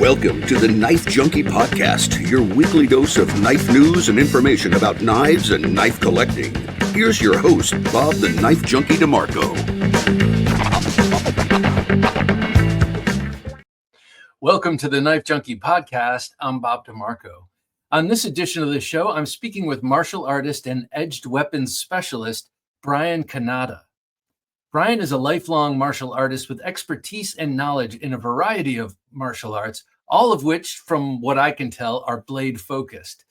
Welcome to the Knife Junkie podcast, your weekly dose of knife news and information about knives and knife collecting. Here's your host, Bob the Knife Junkie DeMarco. Welcome to the Knife Junkie podcast. I'm Bob DeMarco. On this edition of the show, I'm speaking with martial artist and edged weapons specialist, Bryan Cannata. Bryan is a lifelong martial artist with expertise and knowledge in a variety of martial arts, all of which, from what I can tell, are blade focused.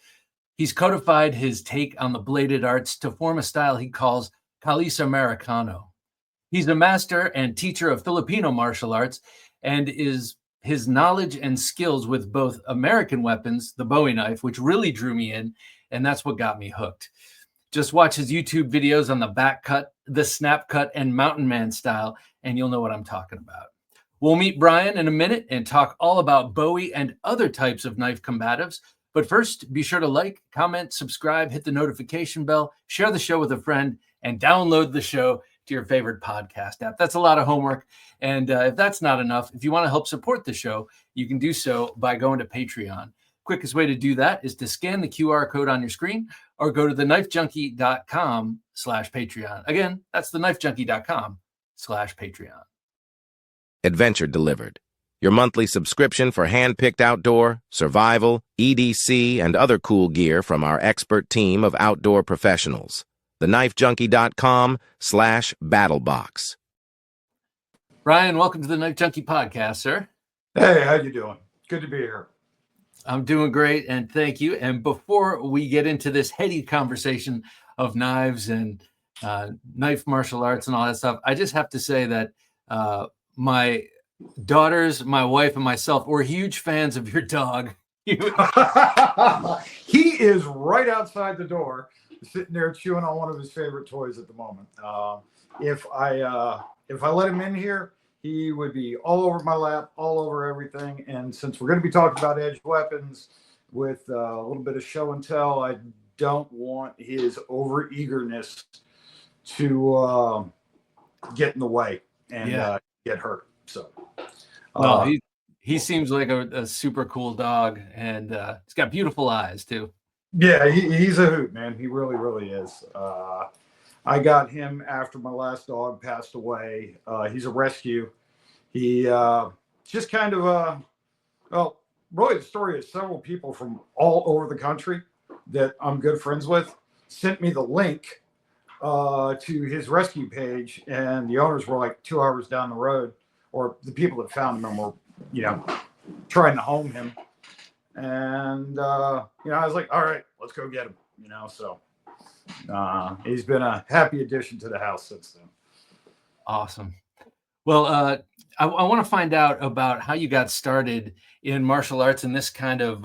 He's codified his take on the bladed arts to form a style he calls Kalis Americano. He's a master and teacher of Filipino martial arts, and his knowledge and skills with both American weapons, the Bowie knife, which really drew me in, and that's what got me hooked. Just watch his YouTube videos on the back cut, the snap cut, and mountain man style, and you'll know what I'm talking about. We'll meet Bryan in a minute and talk all about Bowie and other types of knife combatives. But first, be sure to like, comment, subscribe, hit the notification bell, share the show with a friend, and download the show to your favorite podcast app. That's a lot of homework. And if that's not enough, if you want to help support the show, you can do so by going to Patreon. Quickest way to do that is to scan the QR code on your screen or go to TheKnifeJunkie.com/Patreon. Again, that's TheKnifeJunkie.com/Patreon. Adventure Delivered, your monthly subscription for hand-picked outdoor, survival, EDC, and other cool gear from our expert team of outdoor professionals. TheKnifeJunkie.com/BattleBox. Bryan, welcome to the Knife Junkie podcast, sir. Hey, how you doing? Good to be here. I'm doing great, and thank you. And before we get into this heady conversation of knives and knife martial arts and all that stuff, I just have to say that my daughters, my wife, and myself were huge fans of your dog. He is right outside the door, sitting there chewing on one of his favorite toys at the moment. If I let him in here, he would be all over my lap, all over everything. And since we're going to be talking about edged weapons with a little bit of show and tell, I don't want his over eagerness to get in the way and get hurt. So, well, he seems like a super cool dog, and he's got beautiful eyes too. Yeah, he's a hoot, man. He really, really is. I got him after my last dog passed away. He's a rescue. He just kind of, well, really the story is several people from all over the country that I'm good friends with sent me the link to his rescue page, and the owners were like 2 hours down the road, or the people that found him were, trying to home him. And, I was like, all right, let's go get him, so he's been a happy addition to the house since then. Awesome. Well, I want to find out about how you got started in martial arts and this kind of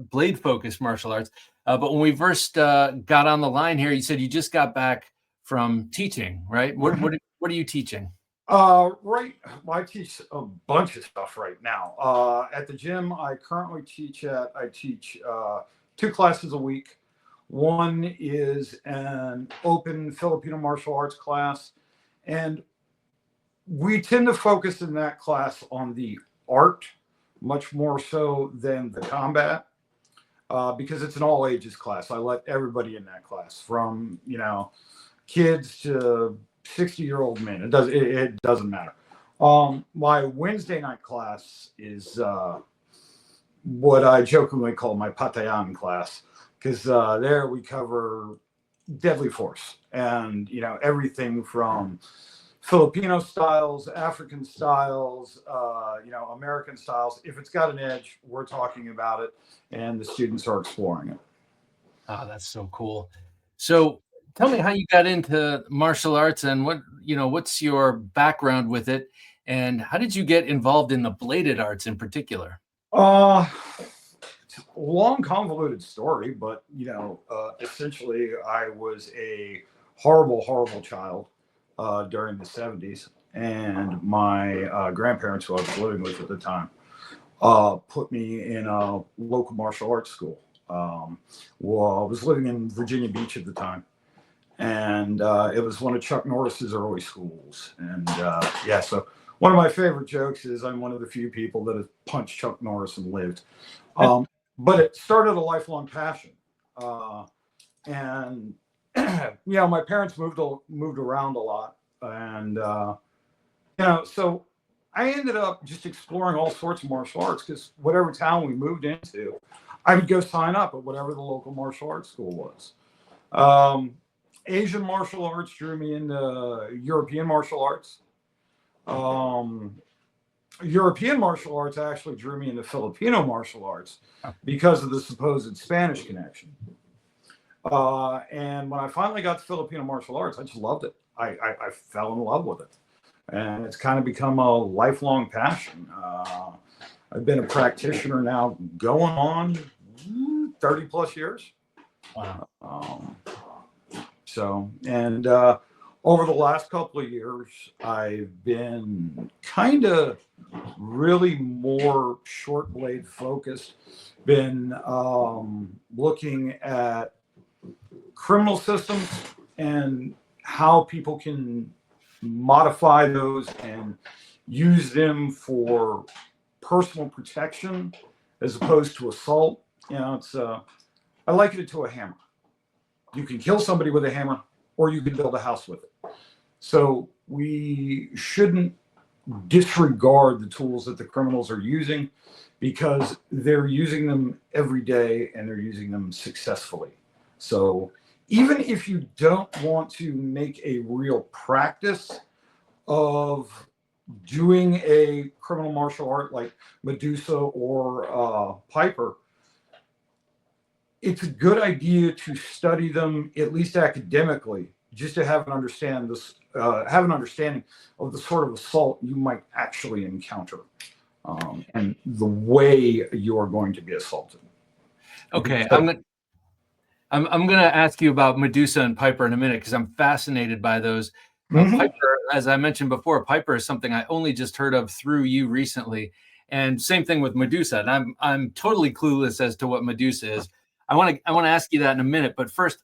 blade-focused martial arts. But when we first got on the line here, you said you just got back from teaching, right? What are you teaching? Right. Well, I teach a bunch of stuff right now. At the gym I currently teach 2 classes a week. One is an open Filipino martial arts class, and we tend to focus in that class on the art much more so than the combat, because it's an all ages class. I let everybody in that class, from kids to 60-year-old men. It doesn't matter. My Wednesday night class is what I jokingly call my Patayan class, because there we cover deadly force and everything from Filipino styles, African styles, American styles. If it's got an edge, we're talking about it, and the students are exploring it. Oh, that's so cool. So tell me how you got into martial arts, and what's your background with it, and how did you get involved in the bladed arts in particular? It's a long, convoluted story, but essentially I was a horrible, horrible child during the 70s, and my grandparents, who I was living with at the time, put me in a local martial arts school. Well, I was living in Virginia Beach at the time, And it was one of Chuck Norris's early schools. And yeah, so one of my favorite jokes is I'm one of the few people that have punched Chuck Norris and lived. But it started a lifelong passion. And you know, my parents moved around a lot, and you know, so I ended up just exploring all sorts of martial arts, because whatever town we moved into, I would go sign up at whatever the local martial arts school was. Asian martial arts drew me into European martial arts. European martial arts actually drew me into Filipino martial arts because of the supposed Spanish connection. And when I finally got to Filipino martial arts, I just loved it. I fell in love with it. And it's kind of become a lifelong passion. I've been a practitioner now going on 30 plus years. Wow. And over the last couple of years, I've been kind of really more short blade focused, been looking at criminal systems and how people can modify those and use them for personal protection as opposed to assault. You know, it's I liken it to a hammer. You can kill somebody with a hammer, or you can build a house with it. So we shouldn't disregard the tools that the criminals are using, because they're using them every day and they're using them successfully. So even if you don't want to make a real practice of doing a criminal martial art like Medusa or Piper, it's a good idea to study them, at least academically, just to have an understanding of the sort of assault you might actually encounter, and the way you are going to be assaulted. Okay, I'm gonna ask you about Medusa and Piper in a minute, because I'm fascinated by those. Piper, as I mentioned before, Piper is something I only just heard of through you recently, and same thing with Medusa. And I'm totally clueless as to what Medusa is. I want to ask you that in a minute, but first,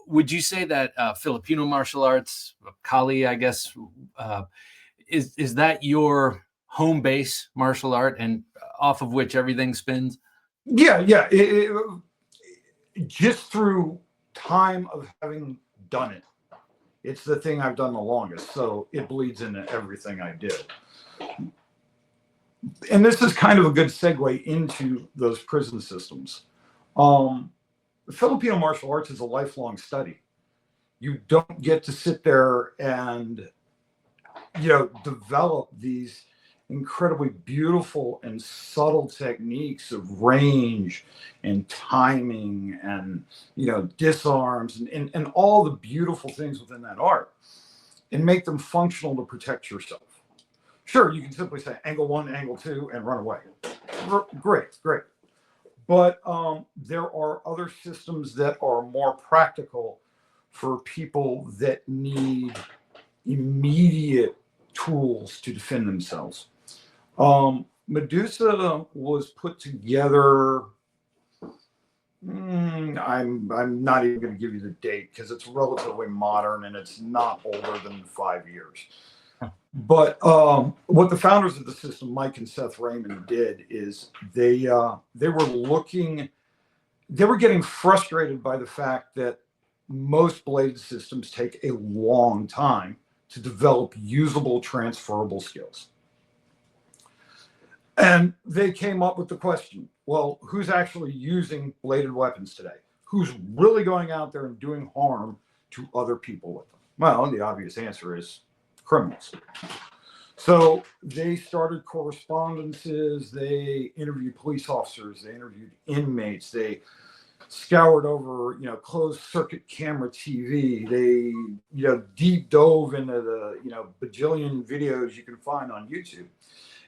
would you say that Filipino martial arts, Kali, I guess, is that your home base martial art, and off of which everything spins? Yeah. Just through time of having done it, it's the thing I've done the longest, so it bleeds into everything I did. And this is kind of a good segue into those prison systems. Filipino martial arts is a lifelong study. You don't get to sit there and, you know, develop these incredibly beautiful and subtle techniques of range and timing and, you know, disarms and all the beautiful things within that art, and make them functional to protect yourself. Sure, you can simply say angle 1, angle 2, and run away. Great. But there are other systems that are more practical for people that need immediate tools to defend themselves. Medusa was put together. I'm not even going to give you the date, because it's relatively modern and it's not older than 5 years. But what the founders of the system, Mike and Seth Raymond, did is they were getting frustrated by the fact that most blade systems take a long time to develop usable, transferable skills. And they came up with the question, well, who's actually using bladed weapons today? Who's really going out there and doing harm to other people with them? Well, the obvious answer is criminals. So they started correspondences, they interviewed police officers, they interviewed inmates, they scoured over, you know, closed circuit camera TV, they, you know, deep dove into the, you know, bajillion videos you can find on YouTube.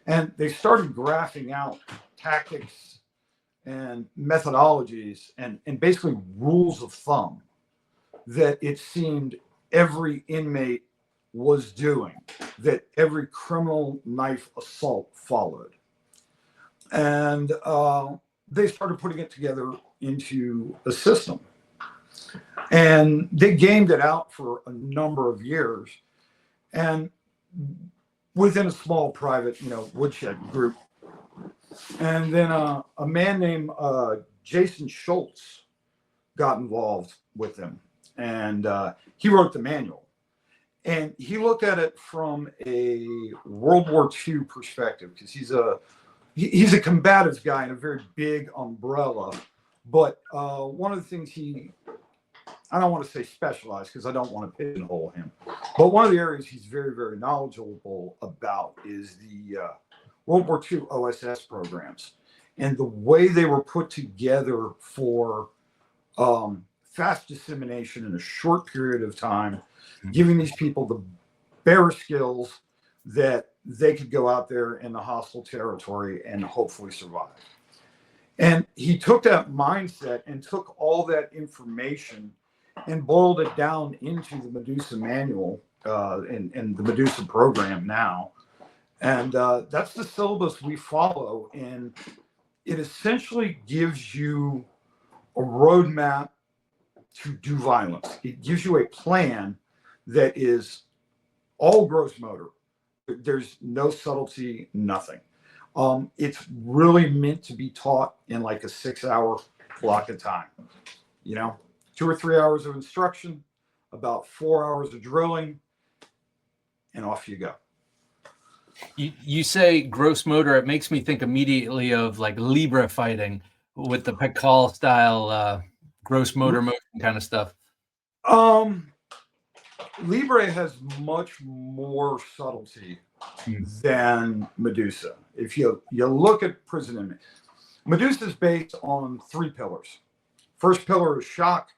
And they started graphing out tactics and methodologies and basically rules of thumb that it seemed every inmate was doing, that every criminal knife assault followed. And they started putting it together into a system. And they gamed it out for a number of years. And within a small private, woodshed group. And then a man named Jason Schultz got involved with them. And he wrote the manual. And he looked at it from a World War II perspective, because he's a combative guy in a very big umbrella. But one of the things I don't want to say specialized, because I don't want to pigeonhole him, but one of the areas he's very, very knowledgeable about is the World War II OSS programs and the way they were put together for fast dissemination in a short period of time, giving these people the bare skills that they could go out there in the hostile territory and hopefully survive. And he took that mindset and took all that information and boiled it down into the Medusa manual and the Medusa program now. And that's the syllabus we follow. And it essentially gives you a roadmap to do violence. It gives you a plan that is all gross motor. There's no subtlety, nothing. It's really meant to be taught in like a 6-hour block of time. 2 or 3 hours of instruction, about 4 hours of drilling, and off you go. You say gross motor, it makes me think immediately of like Libra fighting with the Pekal style gross motor motion kind of stuff. Libre has much more subtlety than Medusa. If you look at prison inmate, Medusa is based on 3 pillars. First pillar is shock.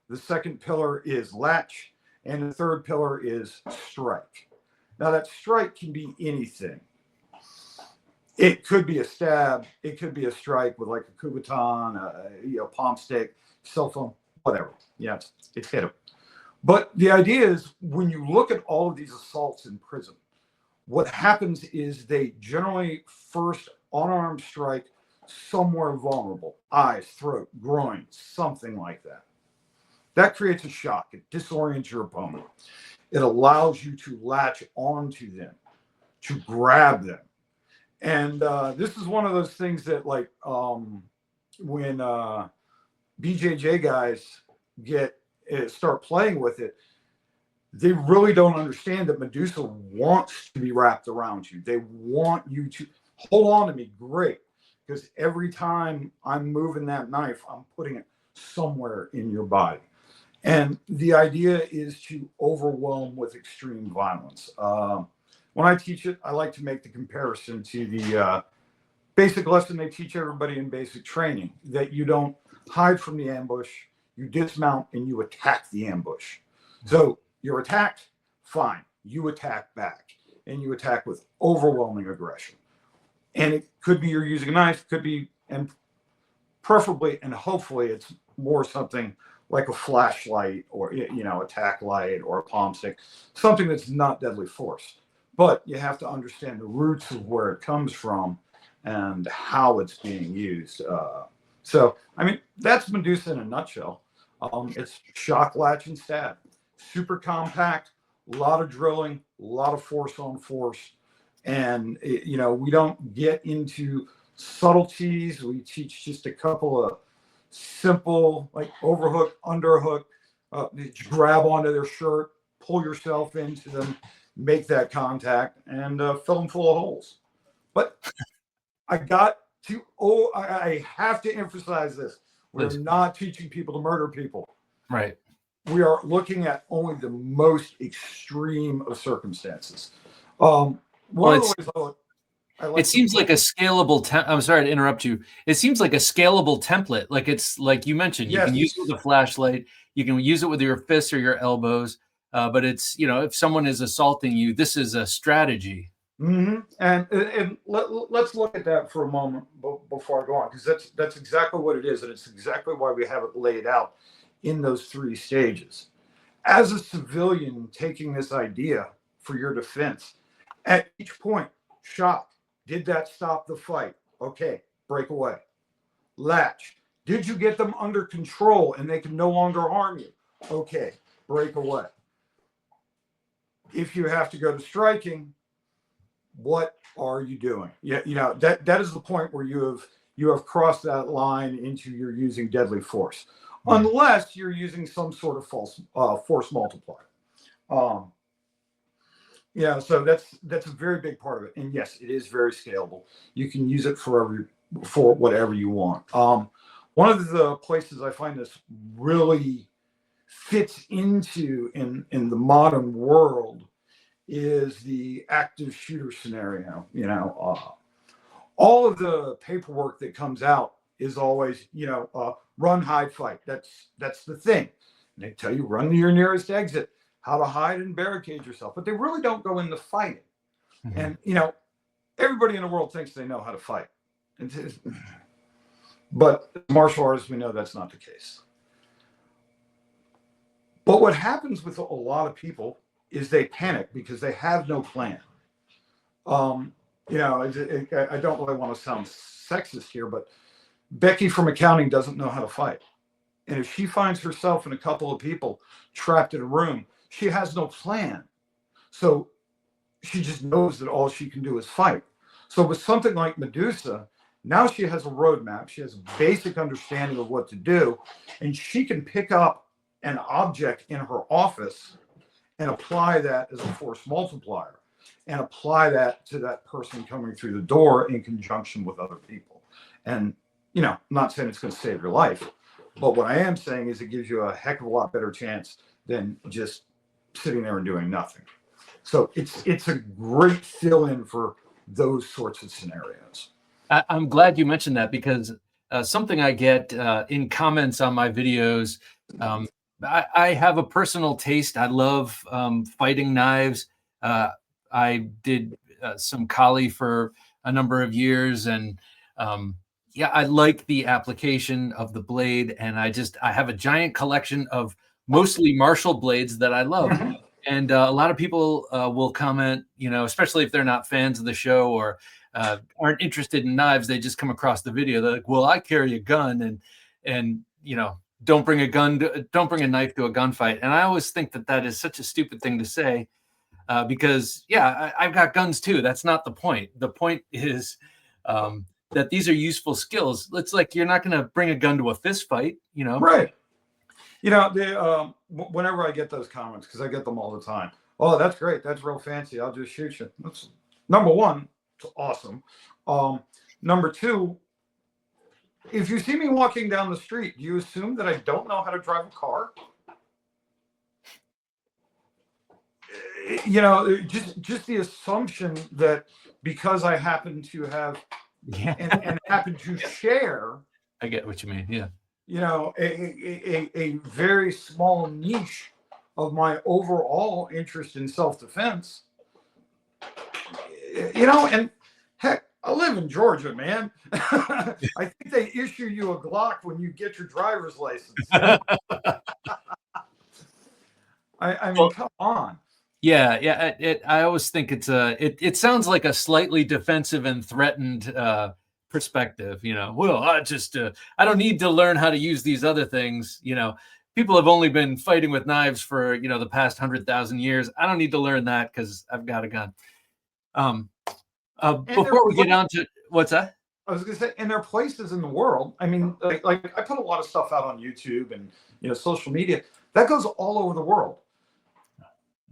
The second pillar is latch. And the third pillar is strike. Now that strike can be anything. It could be a stab. It could be a strike with like a Kubotan, a palm stick, cell phone, whatever. Yeah, it's hit him. But the idea is when you look at all of these assaults in prison, what happens is they generally first unarmed strike somewhere vulnerable, eyes, throat, groin, something like that. That creates a shock. It disorients your opponent. It allows you to latch onto them, to grab them. And this is one of those things that like when BJJ guys start playing with it, they really don't understand that Medusa wants to be wrapped around you. They want you to hold on to me. Great. Because every time I'm moving that knife, I'm putting it somewhere in your body. And the idea is to overwhelm with extreme violence. When I teach it, I like to make the comparison to the basic lesson they teach everybody in basic training, that you don't hide from the ambush, you dismount and you attack the ambush. So you're attacked, fine. You attack back, and you attack with overwhelming aggression. And it could be you're using a knife, could be, and preferably and hopefully it's more something like a flashlight or, a tack light or a palm stick, something that's not deadly force. But you have to understand the roots of where it comes from and how it's being used. So, that's Medusa in a nutshell. It's shock, latch, and stab. Super compact, a lot of drilling, a lot of force on force. And, we don't get into subtleties. We teach just a couple of simple, like overhook, underhook, grab onto their shirt, pull yourself into them, make that contact, and fill them full of holes. But I have to emphasize this. We're not teaching people to murder people. Right. We are looking at only the most extreme of circumstances. It seems like a scalable I'm sorry to interrupt you. It seems like a scalable template. Like it's like you mentioned, you can use it with a flashlight, you can use it with your fists or your elbows. But it's, if someone is assaulting you, this is a strategy. Mm-hmm. And let's look at that for a moment before I go on, because that's exactly what it is. And it's exactly why we have it laid out in those 3 stages. As a civilian taking this idea for your defense, at each point, shock. Did that stop the fight? Okay, break away. Latch. Did you get them under control and they can no longer harm you? Okay, break away. If you have to go to striking, what are you doing? Yeah, that is the point where you have crossed that line into you're using deadly force, unless you're using some sort of false force multiplier. So that's a very big part of it. And yes, it is very scalable. You can use it for whatever you want. One of the places I find this really fits into in the modern world is the active shooter scenario. All of the paperwork that comes out is always, run, hide, fight. That's the thing. And they tell you run to your nearest exit, how to hide and barricade yourself, but they really don't go into fighting. And everybody in the world thinks they know how to fight, but martial artists, we know that's not the case. But what happens with a lot of people is they panic because they have no plan. I don't really want to sound sexist here, but Becky from accounting doesn't know how to fight. And if she finds herself and a couple of people trapped in a room, she has no plan. So she just knows that all she can do is fight. So with something like Medusa, now she has a roadmap. She has a basic understanding of what to do, and she can pick up an object in her office and apply that as a force multiplier and apply that to that person coming through the door in conjunction with other people. And, I'm not saying it's going to save your life, but what I am saying is it gives you a heck of a lot better chance than just sitting there and doing nothing. So it's a great fill-in for those sorts of scenarios. I'm glad you mentioned that, because something I get in comments on my videos, I have a personal taste. I love fighting knives. I did some Kali for a number of years, and I like the application of the blade, and I have a giant collection of mostly martial blades that I love. And a lot of people will comment, especially if they're not fans of the show or aren't interested in knives. They just come across the video. They're like, well, I carry a gun, and don't bring a knife to a gunfight. And I always think that is such a stupid thing to say, because I've got guns too. That's not the point. The point is that these are useful skills. It's like, you're not going to bring a gun to a fist fight, Right. Whenever I get those comments, because I get them all the time. Oh, that's great. That's real fancy. I'll just shoot you. That's number one. It's awesome. Number two, if you see me walking down the street, do you assume that I don't know how to drive a car? Just the assumption that because I happen to have and happen to share. I get what you mean. Yeah. A very small niche of my overall interest in self-defense, and heck, I live in Georgia, man. I think they issue you a Glock when you get your driver's license. I mean, come on. Yeah. I always think it sounds like a slightly defensive and threatened perspective. Well, I don't need to learn how to use these other things. People have only been fighting with knives for the past 100,000 years. I don't need to learn that because I've got a gun. Before we get on to what's that? I was going to say, and there are places in the world. I mean, like I put a lot of stuff out on YouTube and social media that goes all over the world.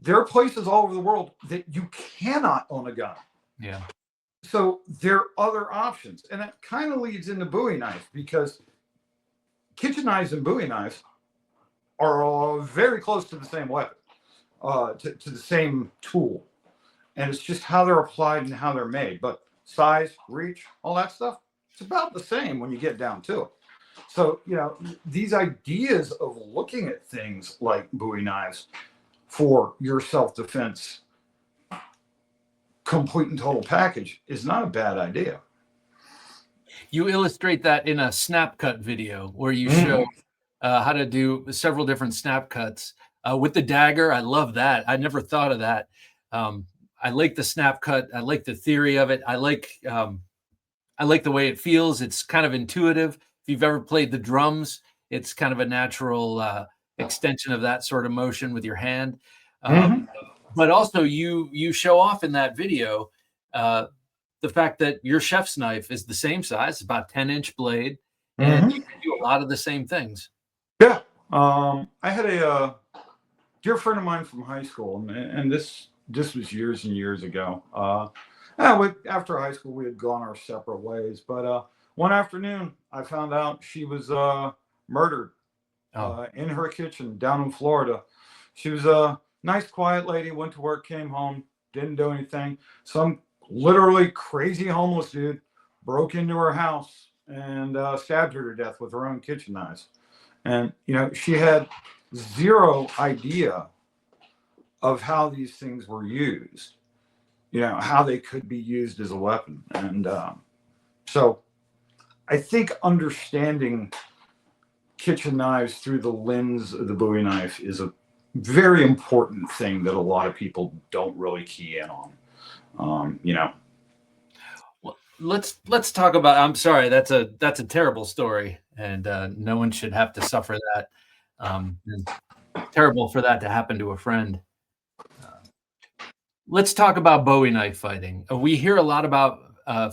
There are places all over the world that you cannot own a gun. Yeah. So there are other options, and that kind of leads into Bowie knives, because kitchen knives and Bowie knives are very close to the same weapon, to the same tool, and it's just how they're applied and how they're made. But size, reach, all that stuff, it's about the same when you get down to it. So these ideas of looking at things like Bowie knives for your self-defense complete and total package is not a bad idea. You illustrate that in a snap cut video where you show how to do several different snap cuts with the dagger. I love that. I never thought of that. I like the snap cut. I like the theory of it. I like the way it feels. It's kind of intuitive. you've ever played the drums, it's kind of a natural extension of that sort of motion with your hand. But also you show off in that video the fact that your chef's knife is the same size, about 10-inch blade, and you can do a lot of the same things. Yeah. I had a dear friend of mine from high school, and this was years and years ago. After high school, we had gone our separate ways. But one afternoon, I found out she was murdered in her kitchen down in Florida. She was a nice, quiet lady, went to work, came home, didn't do anything. Some literally crazy homeless dude broke into her house and stabbed her to death with her own kitchen knives. And, she had zero idea of how these things were used, how they could be used as a weapon. And so I think understanding kitchen knives through the lens of the Bowie knife is a very important thing that a lot of people don't really key in on. Well, let's talk about. I'm sorry, that's a terrible story, and no one should have to suffer that. Terrible for that to happen to a friend. Let's talk about Bowie knife fighting. We hear a lot about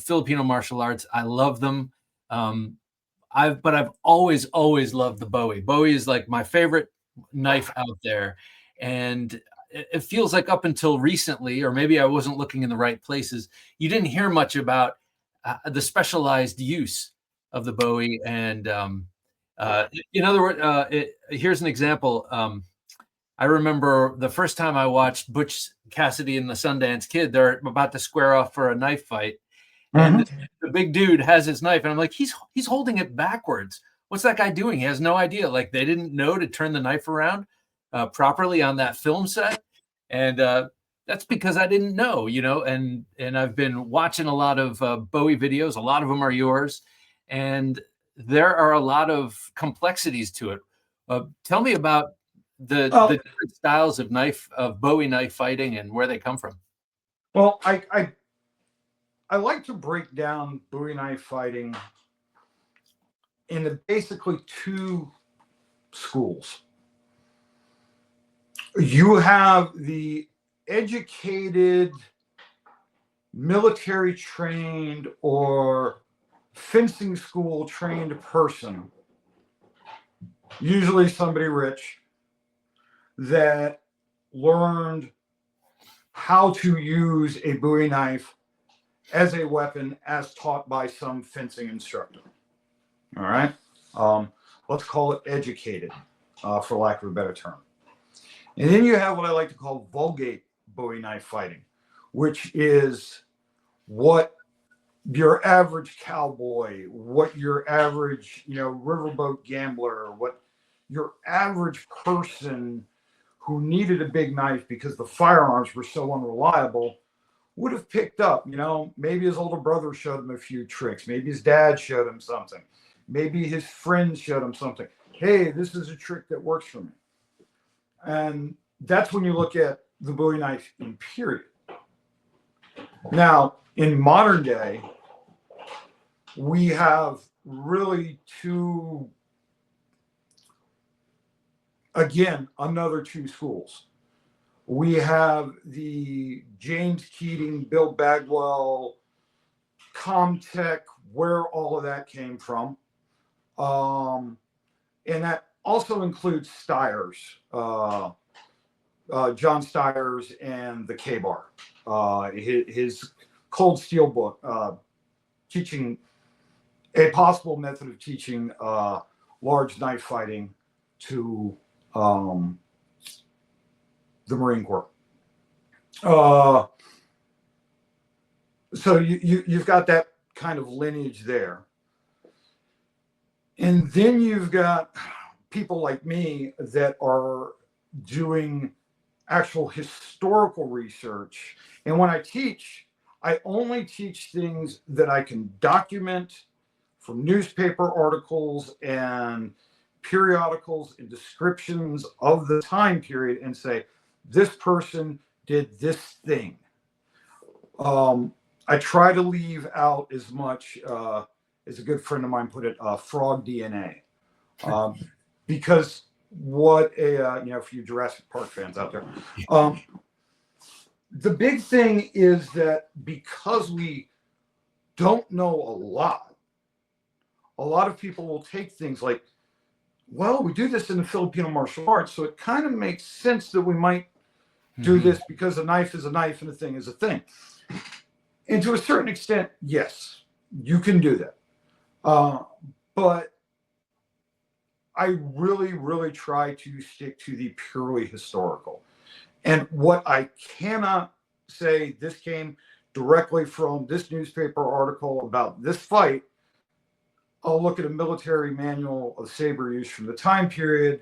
Filipino martial arts. I love them. I've always loved the Bowie. Bowie is like my favorite knife out there, and it feels like up until recently, or maybe I wasn't looking in the right places, you didn't hear much about the specialized use of the Bowie. And in other words, here's an example. I remember the first time I watched Butch Cassidy and the Sundance Kid. They're about to square off for a knife fight, and the big dude has his knife, and I'm like, he's holding it backwards. What's that guy doing? He has no idea. Like, they didn't know to turn the knife around properly on that film set, and that's because I didn't know, And I've been watching a lot of Bowie videos. A lot of them are yours, and there are a lot of complexities to it. Tell me about the different styles of Bowie knife fighting and where they come from. Well, I like to break down Bowie knife fighting into basically two schools. You have the educated, military trained, or fencing school trained person, usually somebody rich, that learned how to use a Bowie knife as a weapon as taught by some fencing instructor. All right. Let's call it educated, for lack of a better term. And then you have what I like to call vulgate Bowie knife fighting, which is what your average cowboy, what your average, riverboat gambler, what your average person who needed a big knife because the firearms were so unreliable would have picked up. Maybe his older brother showed him a few tricks. Maybe his dad showed him something. Maybe his friends showed him something. Hey, this is a trick that works for me. And that's when you look at the Bowie knife in period. Now, in modern day, we have really another two schools. We have the James Keating, Bill Bagwell, Comtech, where all of that came from. And that also includes Stiers, John Stiers and the K-Bar. His Cold Steel book, teaching a possible method of teaching large knife fighting to the Marine Corps. So you've got that kind of lineage there. And then you've got people like me that are doing actual historical research. And when I teach, I only teach things that I can document from newspaper articles and periodicals and descriptions of the time period and say, this person did this thing. I try to leave out as much as a good friend of mine put it, frog DNA. Because what a, for you Jurassic Park fans out there, the big thing is that because we don't know a lot of people will take things like, well, we do this in the Filipino martial arts, so it kind of makes sense that we might do this because a knife is a knife and a thing is a thing. And to a certain extent, yes, you can do that. But I really, really try to stick to the purely historical. And what I cannot say, this came directly from this newspaper article about this fight, I'll look at a military manual of saber use from the time period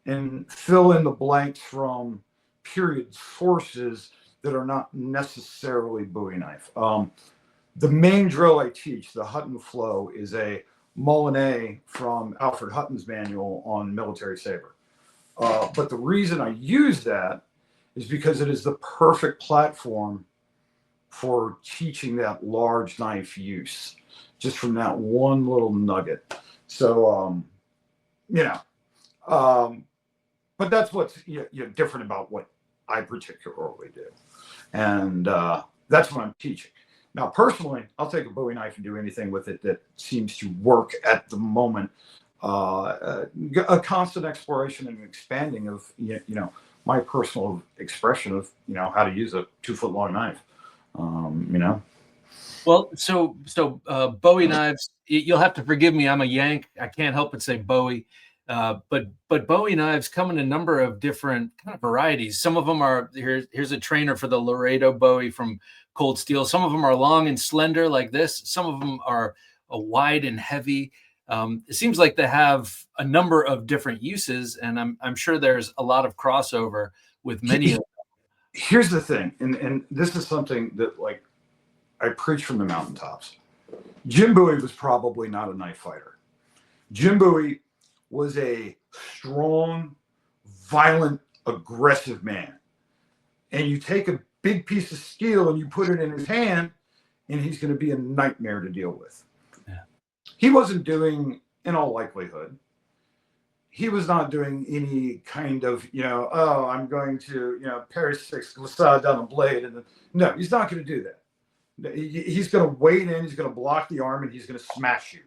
and fill in the blanks from period sources that are not necessarily Bowie knife. The main drill I teach, the Hutton Flow, is a Molinet from Alfred Hutton's manual on military saber. But the reason I use that is because it is the perfect platform for teaching that large knife use, just from that one little nugget. So, but that's what's different about what I particularly do. And that's what I'm teaching. Now, personally, I'll take a Bowie knife and do anything with it that seems to work at the moment. A constant exploration and expanding of, my personal expression of, how to use a 2-foot long knife, Well, so Bowie knives, you'll have to forgive me. I'm a Yank. I can't help but say Bowie. But Bowie knives come in a number of different kind of varieties. Some of them are, here's a trainer for the Laredo Bowie from Cold Steel. Some of them are long and slender like this. Some of them are wide and heavy. It seems like they have a number of different uses, and I'm sure there's a lot of crossover with many of them. Here's the thing, and this is something that, like, I preach from the mountaintops. Jim Bowie was probably not a knife fighter. Jim Bowie was a strong, violent, aggressive man. And you take a big piece of steel and you put it in his hand, and he's going to be a nightmare to deal with. Yeah. He wasn't doing, in all likelihood, he was not doing any kind of, I'm going to, Paris 6 glissade down the blade. No, he's not going to do that. He's going to wade in, he's going to block the arm, and he's going to smash you.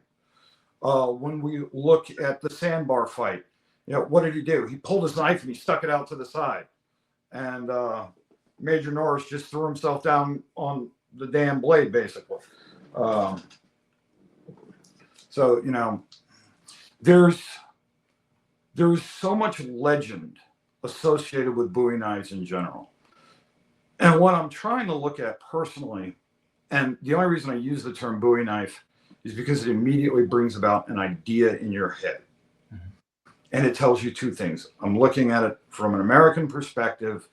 When we look at the sandbar fight, what did he do? He pulled his knife and he stuck it out to the side. And Major Norris just threw himself down on the damn blade, basically. There's so much legend associated with Bowie knives in general. And what I'm trying to look at personally, and the only reason I use the term Bowie knife is because it immediately brings about an idea in your head. Mm-hmm. And it tells you two things. I'm looking at it from an American perspective,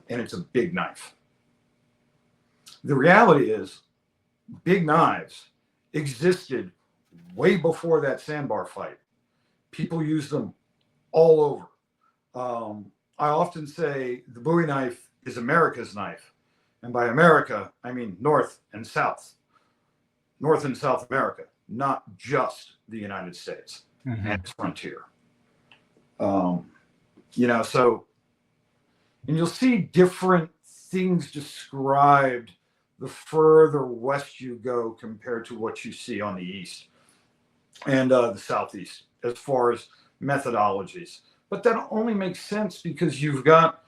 and it's a big knife. The reality is, big knives existed way before that sandbar fight. People use them all over. I often say the Bowie knife is America's knife. And by America, I mean North and South America, not just the United States and its frontier. And you'll see different things described the further west you go compared to what you see on the east and the southeast as far as methodologies. But that only makes sense because you've got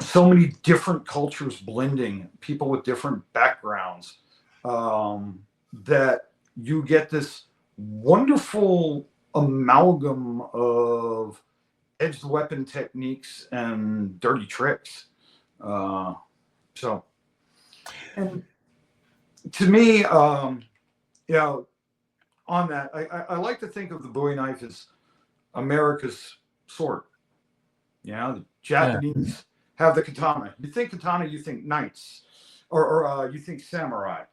so many different cultures blending, people with different backgrounds, that you get this wonderful amalgam of edged weapon techniques and dirty tricks. And to me, on that, I like to think of the Bowie knife as America's sword. The Japanese have the katana. You think katana, you think knights, or you think samurai.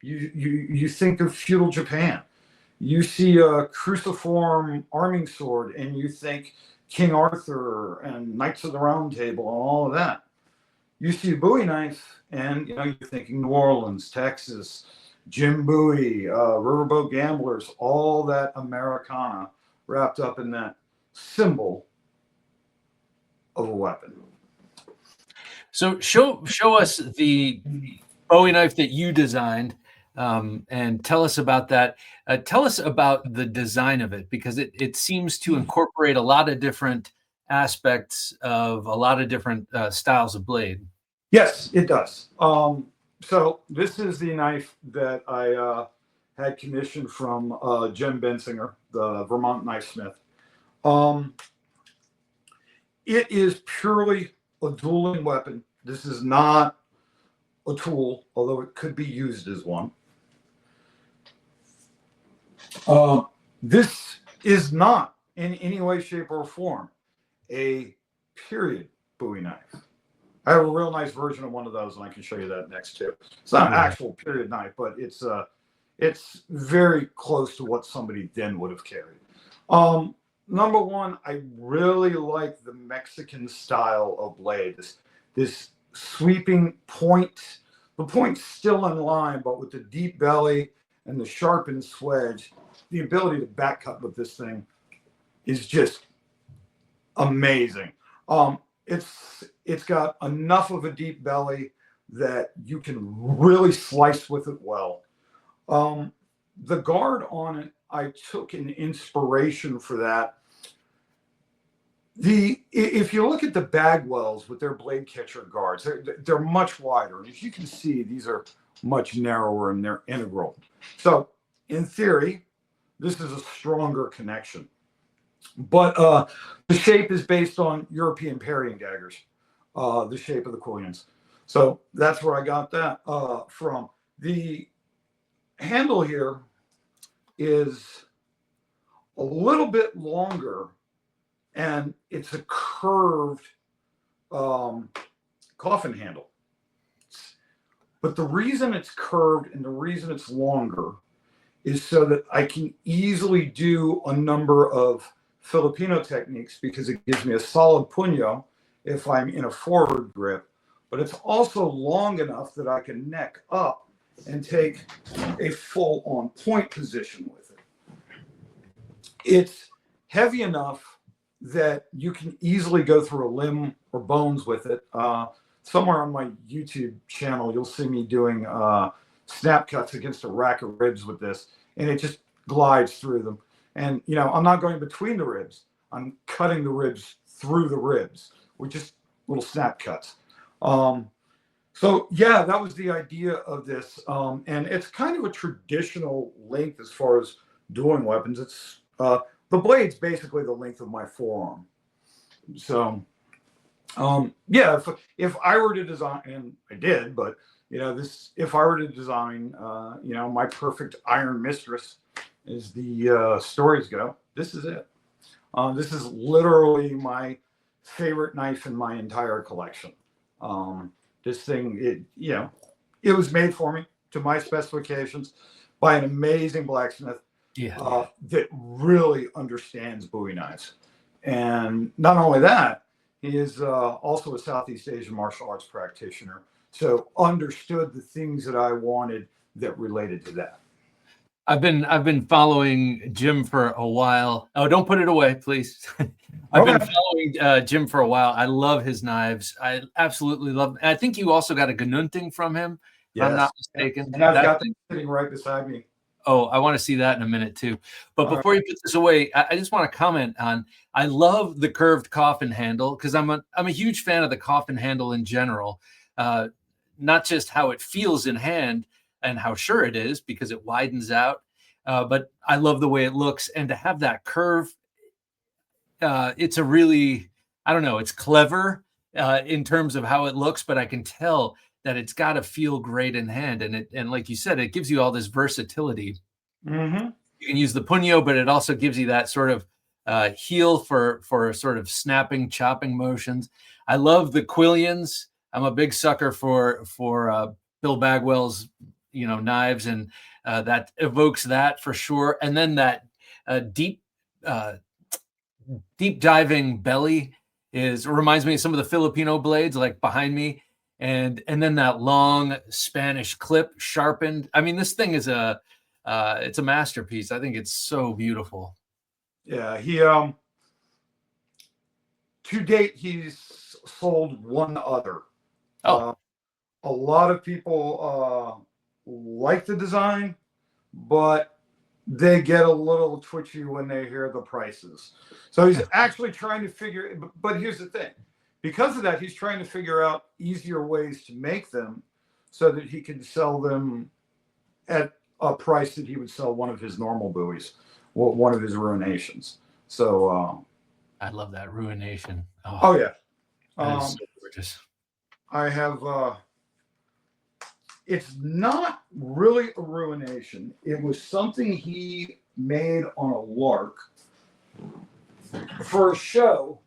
You think of feudal Japan. You see a cruciform arming sword, and you think King Arthur and Knights of the Round Table and all of that. You see a Bowie knife, and you're thinking New Orleans, Texas, Jim Bowie, Riverboat Gamblers, all that Americana wrapped up in that symbol of a weapon. So show us the Bowie knife that you designed, and tell us about that. Tell us about the design of it, because it seems to incorporate a lot of different aspects of a lot of different styles of blade. Yes, it does. So this is the knife that I had commissioned from Jim Bensinger, the Vermont knifesmith. It is purely a dueling weapon. This is not a tool, although it could be used as one. This is not in any way, shape, or form a period Bowie knife. I have a real nice version of one of those, and I can show you that next too. It's not an actual period knife, but it's very close to what somebody then would have carried. Number one, I really like the Mexican style of blade. This sweeping point. The point's still in line, but with the deep belly and the sharpened swedge, the ability to back cut with this thing is just amazing. It's got enough of a deep belly that you can really slice with it well. The guard on it, I took an inspiration for that. If you look at the Bagwells with their blade catcher guards, they're much wider. And as you can see, these are much narrower and they're integral. So in theory, this is a stronger connection. But the shape is based on European parrying daggers, the shape of the quillions. So that's where I got that from. The handle here is a little bit longer, and it's a curved coffin handle. But the reason it's curved and the reason it's longer is so that I can easily do a number of Filipino techniques, because it gives me a solid puño if I'm in a forward grip, but it's also long enough that I can neck up and take a full on point position with it. It's heavy enough that you can easily go through a limb or bones with it. Somewhere on my YouTube channel, you'll see me doing snap cuts against a rack of ribs with this, and it just glides through them. And, you know, I'm not going between the ribs. I'm cutting the ribs through the ribs with just little snap cuts. So, yeah, that was the idea of this. And it's kind of a traditional length as far as dueling weapons. It's the blade's basically the length of my forearm. So, yeah, if I were to design, and I did, but, you know, if I were to design, you know, my perfect iron mistress, as the stories go, this is it. This is literally my favorite knife in my entire collection. This thing, it was made for me to my specifications by an amazing blacksmith that really understands Bowie knives. And not only that, he is also a Southeast Asian martial arts practitioner, so understood the things that I wanted that related to that. I've been following Jim for a while. Oh, don't put it away, please. I've been following Jim for a while. I love his knives. I absolutely love them. And I think you also got a Gunting from him, if I'm not mistaken. And I've got them sitting right beside me. Oh, I want to see that in a minute too. But before you put this away, I just want to comment on, I love the curved coffin handle, because I'm a huge fan of the coffin handle in general. Not just how it feels in hand and how sure it is, because it widens out. But I love the way it looks, and to have that curve, it's a really, I don't know, it's clever in terms of how it looks, but I can tell that it's got to feel great in hand. And like you said, it gives you all this versatility. Mm-hmm. You can use the puño, but it also gives you that sort of heel for sort of snapping, chopping motions. I love the quillions. I'm a big sucker for Bill Bagwell's, knives, and that evokes that for sure. And then that deep diving belly reminds me of some of the Filipino blades, like behind me. and then that long Spanish clip sharpened. I mean, this thing is it's a masterpiece. I think it's so beautiful. Yeah, he to date he's sold one other. Oh, a lot of people like the design, but they get a little twitchy when they hear the prices. So he's actually trying to figure, but here's the thing. Because of that, he's trying to figure out easier ways to make them so that he can sell them at a price that he would sell one of his normal Bowies, one of his Ruinations. So I love that Ruination. oh yeah. That is so gorgeous. I have it's not really a Ruination. It was something he made on a lark for a show,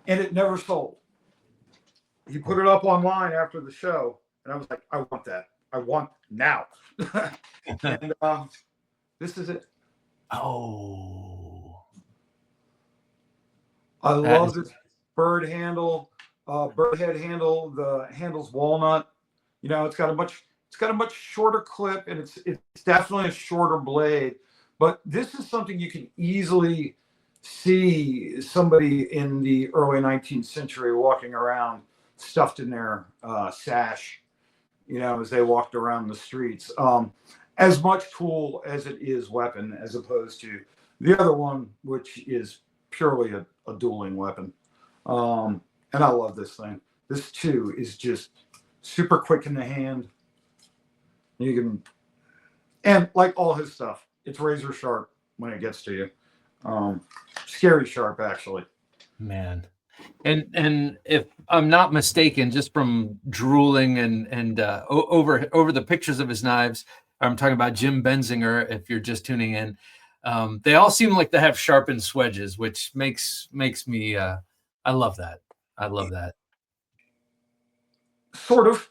and it never sold. He put it up online after the show, and I was like, I want that. I want now. And this is it. Oh, I love this bird handle, bird head handle. The handle's walnut. You know, it's got a much shorter clip, and it's definitely a shorter blade. But this is something you can easily see somebody in the early 19th century walking around stuffed in their sash, you know, as they walked around the streets. As much tool as it is weapon, as opposed to the other one, which is purely a dueling weapon. And I love this thing. This too is just super quick in the hand. You can, and like all his stuff, it's razor sharp when it gets to you. Scary sharp, actually. man. And if I'm not mistaken, just from drooling and over the pictures of his knives, I'm talking about Jim Benzinger. If you're just tuning in, they all seem like they have sharpened swedges, which makes me. I love that. I love that. Sort of.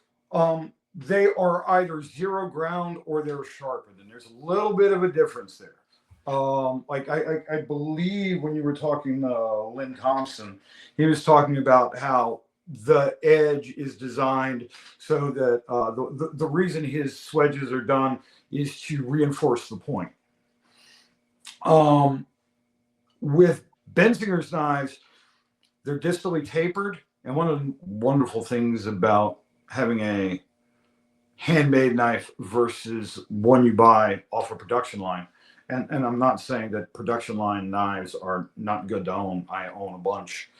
They are either zero ground or they're sharpened, and there's a little bit of a difference there. Like I believe when you were talking Lynn Thompson, he was talking about how the edge is designed so that the reason his swedges are done is to reinforce the point. With Benzinger's knives, they're distally tapered, and one of the wonderful things about having a handmade knife versus one you buy off a production line. And I'm not saying that production line knives are not good to own. I own a bunch.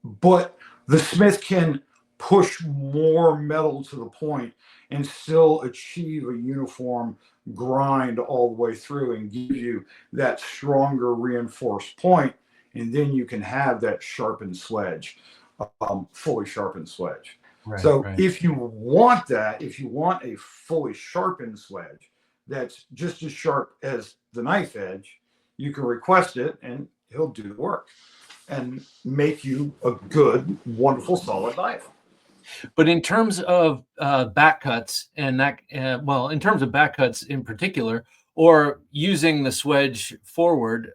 But the smith can push more metal to the point and still achieve a uniform grind all the way through and give you that stronger reinforced point. And then you can have that sharpened swedge, fully sharpened swedge. Right. If you want that, if you want a fully sharpened swedge that's just as sharp as the knife edge, you can request it and he'll do the work and make you a good, wonderful, solid knife. But in terms of back cuts, and that, in terms of back cuts in particular, or using the swedge forward,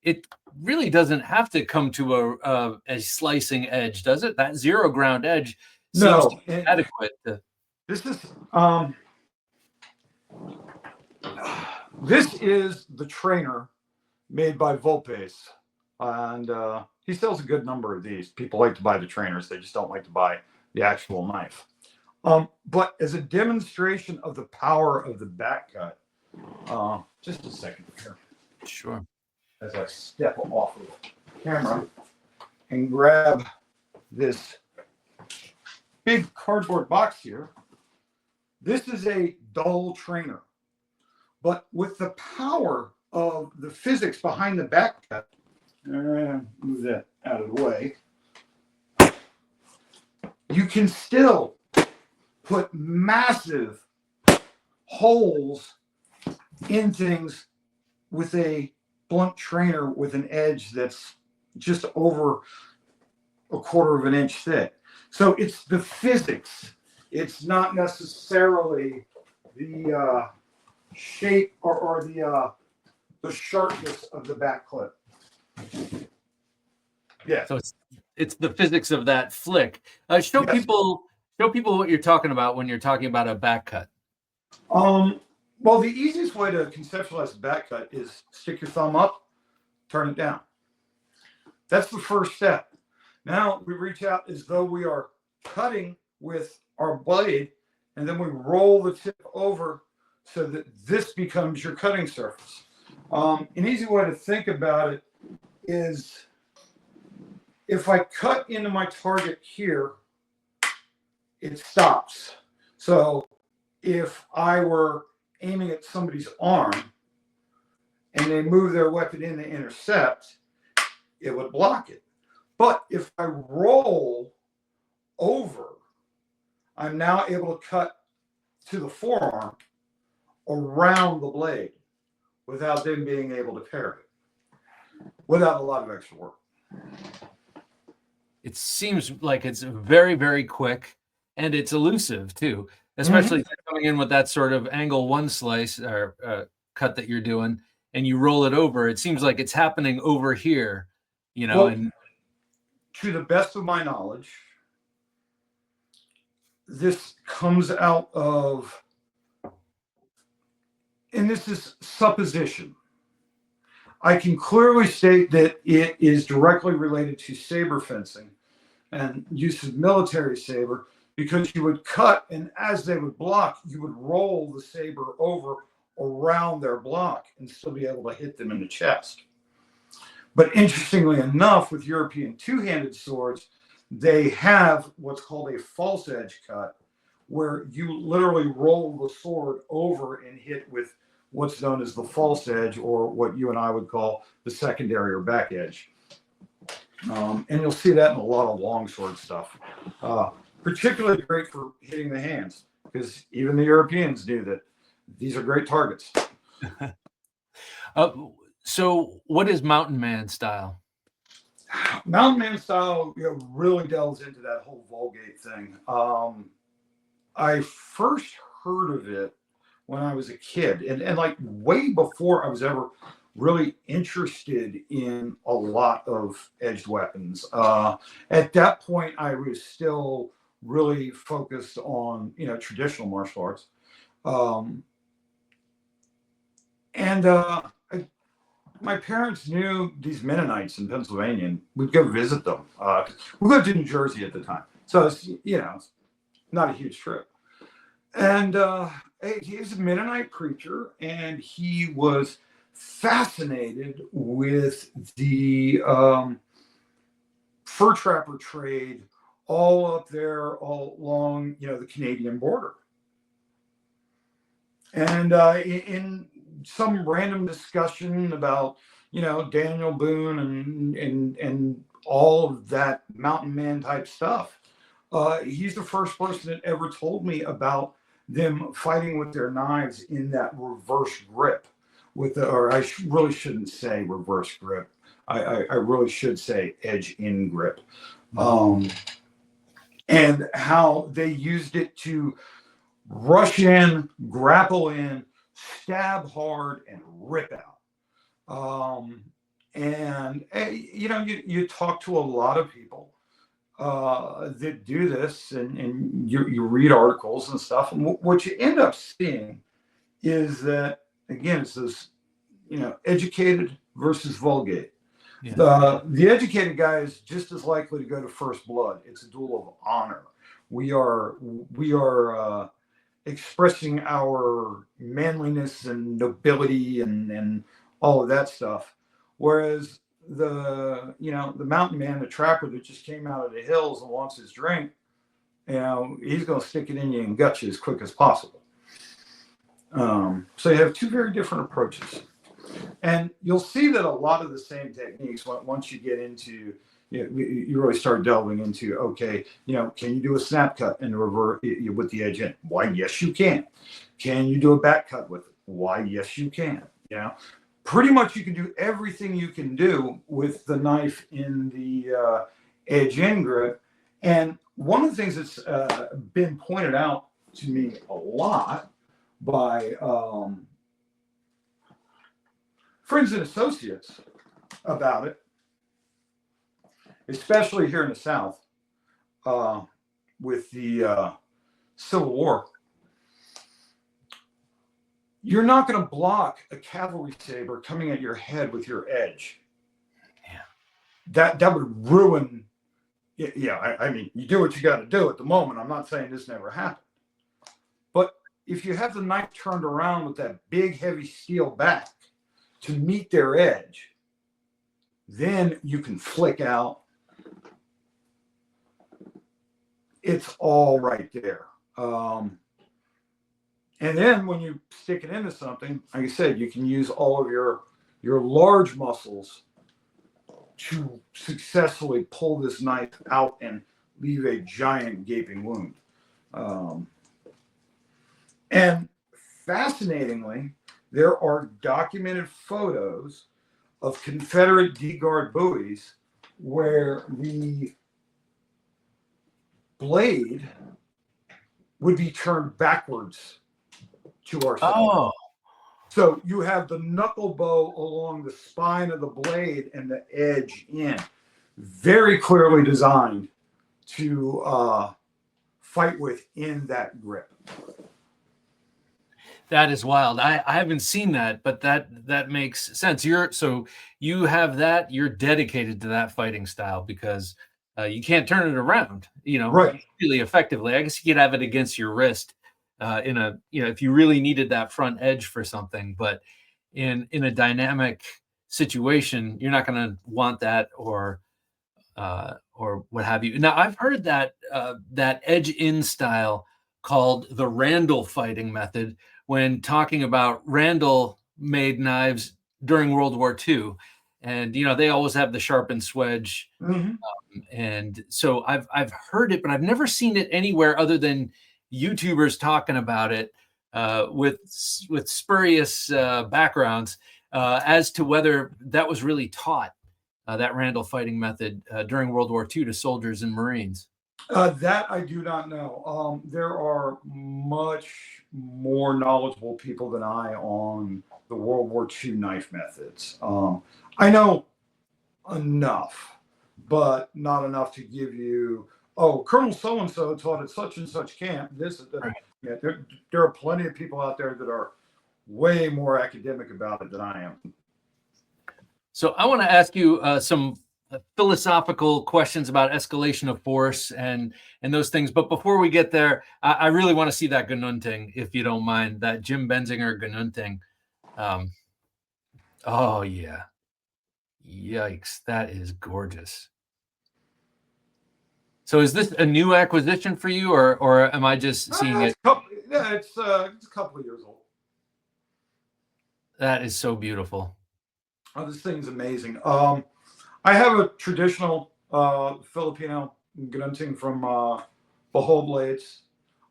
it really doesn't have to come to a slicing edge, does it? That zero ground edge seems to be adequate. This is the trainer made by Volpes, and he sells a good number of these. People like to buy the trainers; they just don't like to buy the actual knife. But as a demonstration of the power of the back cut, just a second here. Sure. As I step off of the camera and grab this big cardboard box here. This is a dull trainer, but with the power of the physics behind the back cut, move that out of the way, you can still put massive holes in things with a blunt trainer with an edge that's just over a quarter of an inch thick. So it's the physics. It's not necessarily the shape or the sharpness of the back clip. Yeah. So it's the physics of that flick. Show Yes. people what you're talking about when you're talking about a back cut. Well, the easiest way to conceptualize a back cut is stick your thumb up, turn it down. That's the first step. Now we reach out as though we are cutting with our blade, and then we roll the tip over so that this becomes your cutting surface. An easy way to think about it is if I cut into my target here, it stops. So if I were aiming at somebody's arm and they move their weapon in to intercept, it would block it. But if I roll over, I'm now able to cut to the forearm around the blade without them being able to parry it, without a lot of extra work. It seems like it's very, very quick, and it's elusive too, especially coming in with that sort of angle one slice or cut that you're doing, and you roll it over. It seems like it's happening over here, you know. Well, and to the best of my knowledge, this comes out of, and this is supposition. I can clearly state that it is directly related to saber fencing and use of military saber, because you would cut, and as they would block, you would roll the saber over around their block and still be able to hit them in the chest. But interestingly enough, with European two-handed swords, they have what's called a false edge cut, where you literally roll the sword over and hit with what's known as the false edge, or what you and I would call the secondary or back edge. And you'll see that in a lot of longsword stuff. Particularly great for hitting the hands, because even the Europeans knew that these are great targets. So what is Mountain Man style? Mountain Man style, really delves into that whole Vulgate thing. I first heard of it when I was a kid, and like way before I was ever really interested in a lot of edged weapons. At that point, I was still really focused on, traditional martial arts. My parents knew these Mennonites in Pennsylvania, and we'd go visit them. We lived in New Jersey at the time, so it's, it's not a huge trip. And he was a Mennonite preacher, and he was fascinated with the fur trapper trade all up there, all along, the Canadian border. And in some random discussion about, Daniel Boone and all of that mountain man type stuff, he's the first person that ever told me about them fighting with their knives in that reverse grip, really shouldn't say reverse grip. I really should say edge in grip. And how they used it to rush in, grapple in, stab hard, and rip out. You talk to a lot of people that do this, and you read articles and stuff, and what you end up seeing is that, again, it's this, educated versus vulgate. Yeah. The educated guy is just as likely to go to first blood. It's a duel of honor. We are expressing our manliness and nobility and all of that stuff. Whereas the mountain man, the trapper that just came out of the hills and wants his drink, he's going to stick it in you and gut you as quick as possible. So you have two very different approaches. And you'll see that a lot of the same techniques, once you get into, you really start delving into, okay, can you do a snap cut and revert with the edge in? Why, yes, you can. Can you do a back cut with it? Why, yes, you can. Pretty much you can do everything you can do with the knife in the edge in grip. And one of the things that's been pointed out to me a lot by friends and associates about it especially here in the South, with the Civil War, you're not going to block a cavalry saber coming at your head with your edge. Yeah. That would ruin. Yeah, I mean, you do what you got to do at the moment. I'm not saying this never happened. But if you have the knife turned around with that big, heavy steel back to meet their edge, then you can flick out. It's all right there. And then when you stick it into something, like I said, you can use all of your large muscles to successfully pull this knife out and leave a giant gaping wound. And fascinatingly, there are documented photos of Confederate D-guard Bowies where the blade would be turned backwards to our side. Oh, So you have the knuckle bow along the spine of the blade and the edge in. Very clearly designed to fight with in that grip. that is wild. I haven't seen that, but that makes sense. You have that. You're dedicated to that fighting style because you can't turn it around. Right. Really effectively. I guess you could have it against your wrist if you really needed that front edge for something, but in a dynamic situation, you're not going to want that or what have you. Now, I've heard that that edge in style called the Randall fighting method when talking about Randall made knives during World War II. And, they always have the sharpened swedge. Mm-hmm. And so I've heard it, but I've never seen it anywhere other than YouTubers talking about it with spurious backgrounds as to whether that was really taught, that Randall fighting method during World War II to soldiers and Marines. That I do not know. There are much more knowledgeable people than I on the World War II knife methods. I know enough, but not enough to give you, Colonel so-and-so taught at such and such camp. Right. Yeah, there are plenty of people out there that are way more academic about it than I am. So I want to ask you some philosophical questions about escalation of force and those things. But before we get there, I really want to see that Gunting, if you don't mind, that Jim Benzinger Gunting. Oh yeah. Yikes. That is gorgeous. So is this a new acquisition for you or am I just seeing it? It's a couple of years old. That is so beautiful. Oh, this thing's amazing. I have a traditional Filipino Gunting from Behold Blades.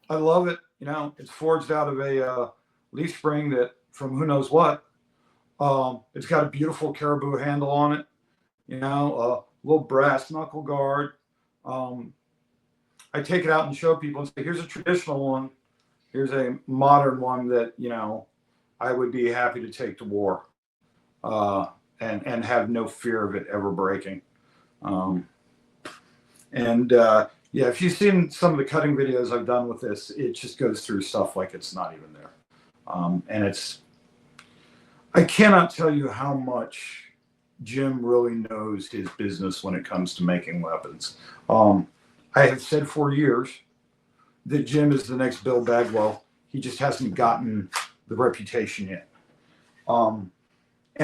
I love it. It's forged out of a leaf spring that from who knows what. It's got a beautiful caribou handle on it. A little brass knuckle guard. I take it out and show people and say, here's a traditional one. Here's a modern one that, I would be happy to take to war. And have no fear of it ever breaking. If you've seen some of the cutting videos I've done with this, it just goes through stuff like it's not even there. I cannot tell you how much Jim really knows his business when it comes to making weapons. I have said for years that Jim is the next Bill Bagwell. He just hasn't gotten the reputation yet. And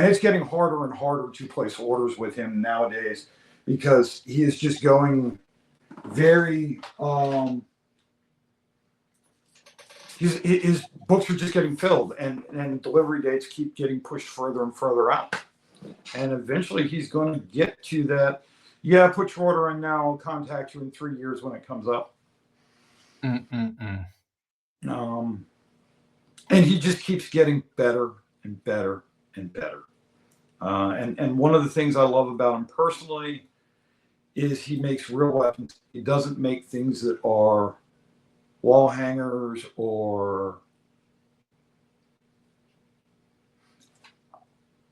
it's getting harder and harder to place orders with him nowadays because he is just going very, his books are just getting filled and delivery dates keep getting pushed further and further out. And eventually he's going to get to that, put your order in now, I'll contact you in 3 years when it comes up. And he just keeps getting better and better and better. And one of the things I love about him personally is he makes real weapons. He doesn't make things that are wall hangers or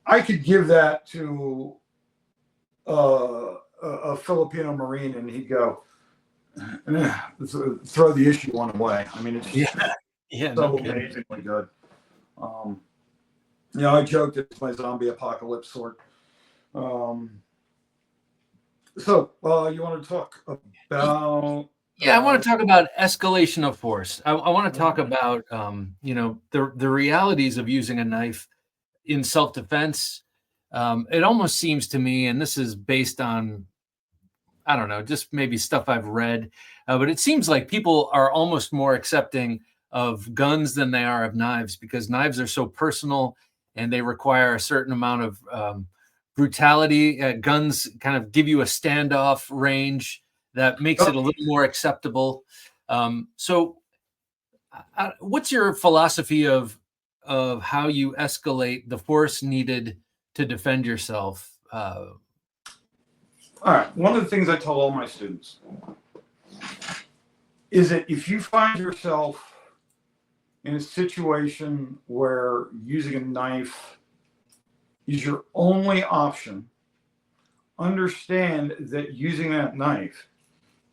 I could give that to a a Filipino Marine, and he'd go, throw the issue one away. I mean, it's Yeah, so no kidding. amazingly good. I joked it's my zombie apocalypse sword. So you want to talk about? Yeah, I want to talk about escalation of force. I want to talk about, the realities of using a knife in self-defense. It almost seems to me, and this is based on, I don't know, just maybe stuff I've read, but it seems like people are almost more accepting of guns than they are of knives, because knives are so personal and they require a certain amount of brutality. Guns kind of give you a standoff range that makes it a little more acceptable. So, what's your philosophy of how you escalate the force needed to defend yourself? All right. One of the things I tell all my students is that if you find yourself in a situation where using a knife is your only option, understand that using that knife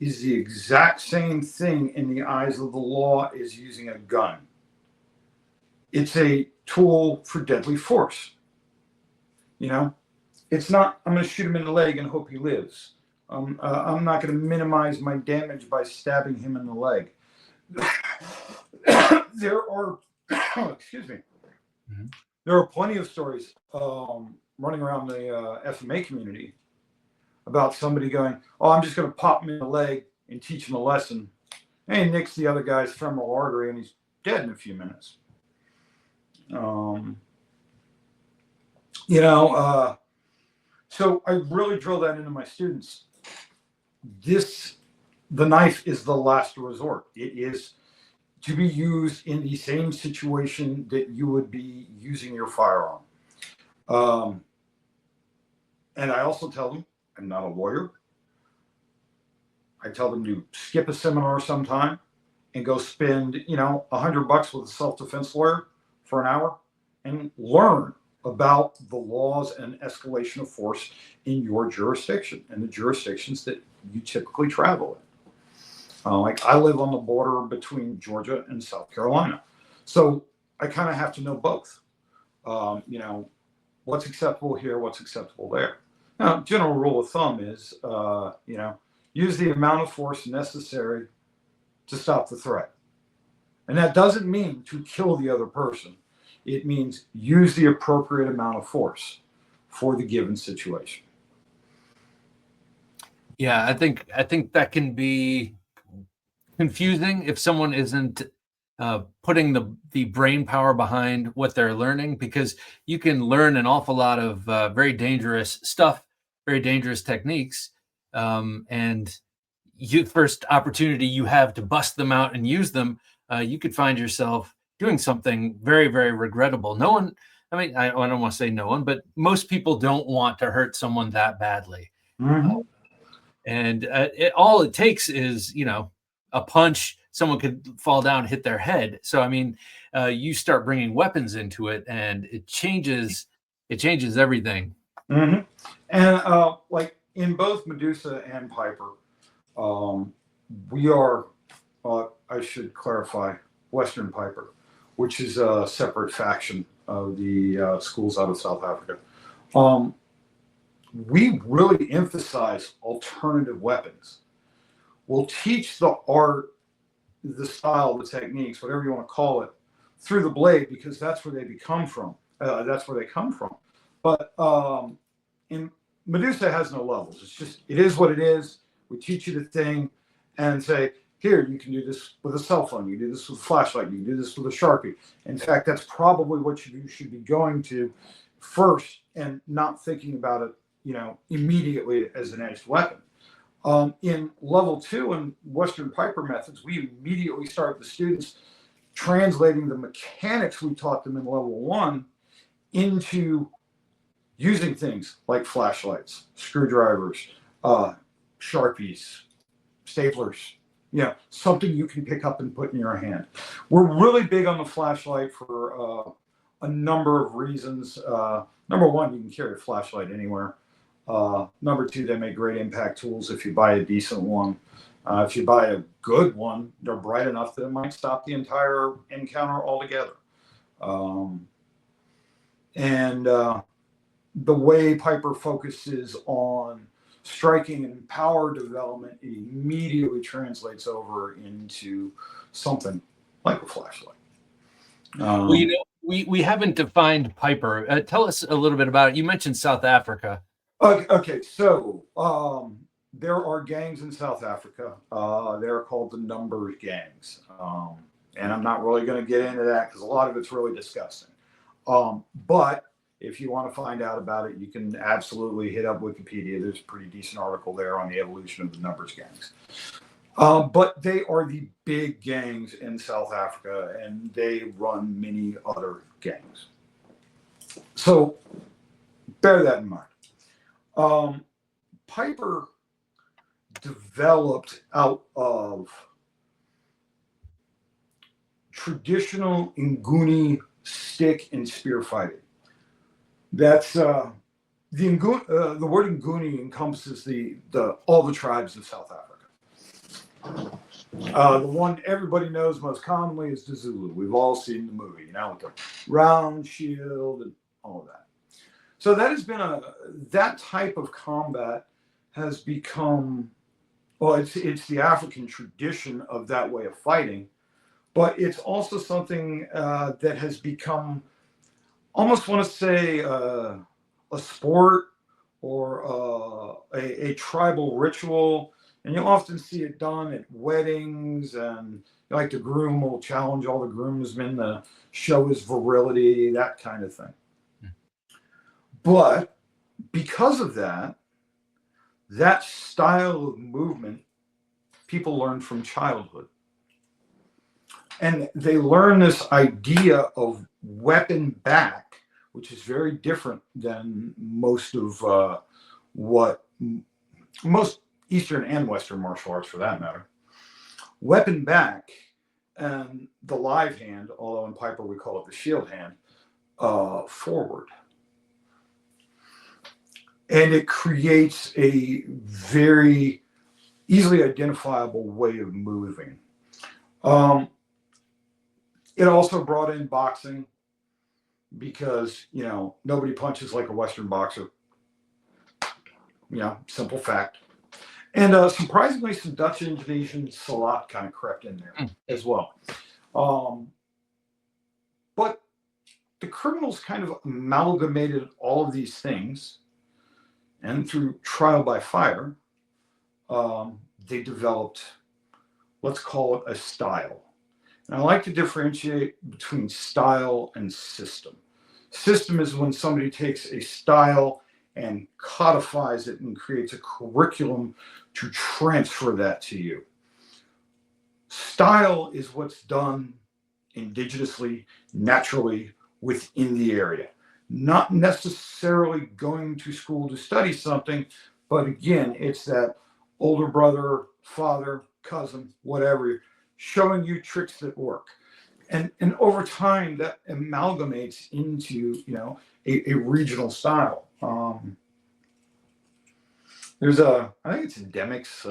is the exact same thing in the eyes of the law as using a gun. It's a tool for deadly force. It's not, I'm going to shoot him in the leg and hope he lives. I'm not going to minimize my damage by stabbing him in the leg. There are, excuse me, there are plenty of stories running around the FMA community about somebody going, oh, I'm just going to pop him in the leg and teach him a lesson. And he nicks the other guy's femoral artery and he's dead in a few minutes. So I really drill that into my students. The knife is the last resort. It is to be used in the same situation that you would be using your firearm. And I also tell them, I'm not a lawyer. I tell them to skip a seminar sometime and go spend, $100 with a self-defense lawyer for an hour and learn about the laws and escalation of force in your jurisdiction and the jurisdictions that you typically travel in. Like I live on the border between Georgia and South Carolina. So I kind of have to know both. What's acceptable here, what's acceptable there. Now, general rule of thumb is, use the amount of force necessary to stop the threat. And that doesn't mean to kill the other person. It means use the appropriate amount of force for the given situation. Yeah, I think that can be confusing if someone isn't putting the brain power behind what they're learning, because you can learn an awful lot of very dangerous stuff, very dangerous techniques, and first opportunity you have to bust them out and use them, you could find yourself doing something very, very regrettable. No one, I don't want to say no one, but most people don't want to hurt someone that badly. And all it takes is, a punch. Someone could fall down, hit their head. So, you start bringing weapons into it and it changes everything. Mm-hmm. And like in both Medusa and Piper, we are, I should clarify, Western Piper, which is a separate faction of the schools out of South Africa. We really emphasize alternative weapons. We'll teach the art, the style, the techniques, whatever you want to call it, through the blade, because that's where they come from. But in Medusa has no levels. It is what it is. We teach you the thing and say, here, you can do this with a cell phone. You can do this with a flashlight. You can do this with a Sharpie. In fact, that's probably what you should be going to first and not thinking about it, immediately as an edged weapon. In level 2 and Western Piper methods, we immediately start the students translating the mechanics we taught them in level 1 into using things like flashlights, screwdrivers, Sharpies, staplers, something you can pick up and put in your hand. We're really big on the flashlight for a number of reasons. Number one, you can carry a flashlight anywhere. Number two, they make great impact tools if you buy a decent one. If you buy a good one, they're bright enough that it might stop the entire encounter altogether. And the way Piper focuses on striking and power development, it immediately translates over into something like a flashlight. Well, we haven't defined Piper. Tell us a little bit about it. You mentioned South Africa. Okay, so there are gangs in South Africa. They're called the numbers gangs. And I'm not really going to get into that because a lot of it's really disgusting. But if you want to find out about it, you can absolutely hit up Wikipedia. There's a pretty decent article there on the evolution of the numbers gangs. But they are the big gangs in South Africa, and they run many other gangs. So bear that in mind. Piper developed out of traditional Nguni stick and spear fighting. That's the word Nguni encompasses all the tribes of South Africa. The one everybody knows most commonly is the Zulu. We've all seen the movie, with the round shield and all of that. So that has been that type of combat has become, well, it's the African tradition of that way of fighting, but it's also something that has become, almost want to say, a sport or a tribal ritual. And you'll often see it done at weddings, and like the groom will challenge all the groomsmen to show his virility, that kind of thing. But because of that style of movement, people learn from childhood. And they learn this idea of weapon back, which is very different than most of what most Eastern and Western martial arts, for that matter. Weapon back and the live hand, although in Piper we call it the shield hand, forward. And it creates a very easily identifiable way of moving. It also brought in boxing because, nobody punches like a Western boxer. Simple fact. And surprisingly, some Dutch Indonesian Salat kind of crept in there as well. But the criminals kind of amalgamated all of these things, and through trial by fire, they developed, let's call it a style. And I like to differentiate between style and system. System is when somebody takes a style and codifies it and creates a curriculum to transfer that to you. Style is what's done indigenously, naturally within the area. Not necessarily going to school to study something, but again, it's that older brother, father, cousin, whatever, showing you tricks that work. And over time, that amalgamates into, a regional style. There's I think it's endemics.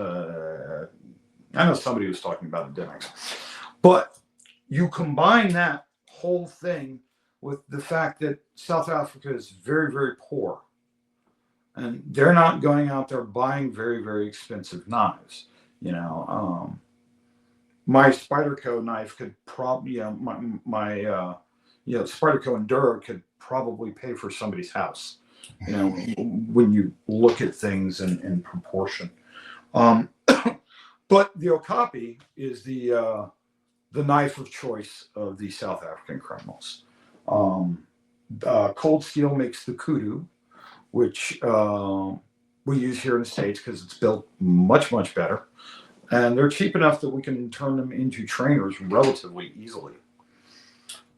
I know somebody was talking about endemics, but you combine that whole thing with the fact that South Africa is very, very poor, and they're not going out there buying very, very expensive knives. My Spyderco knife could probably, my Spyderco Enduro could probably pay for somebody's house. When you look at things in proportion. But the Okapi is the knife of choice of the South African criminals. Cold Steel makes the kudu, which we use here in the States because it's built much, much better. And they're cheap enough that we can turn them into trainers relatively easily.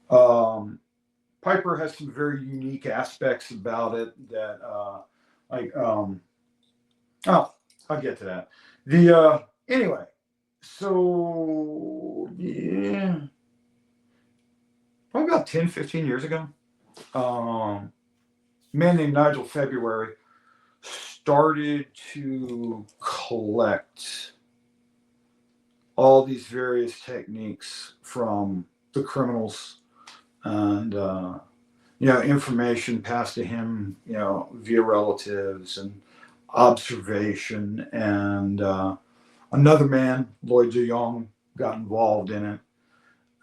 Piper has some very unique aspects about it that, I'll get to that. Anyway, so, yeah, probably about 10, 15 years ago, a man named Nigel February started to collect all these various techniques from the criminals and, information passed to him, via relatives and observation. And another man, Lloyd Young, got involved in it.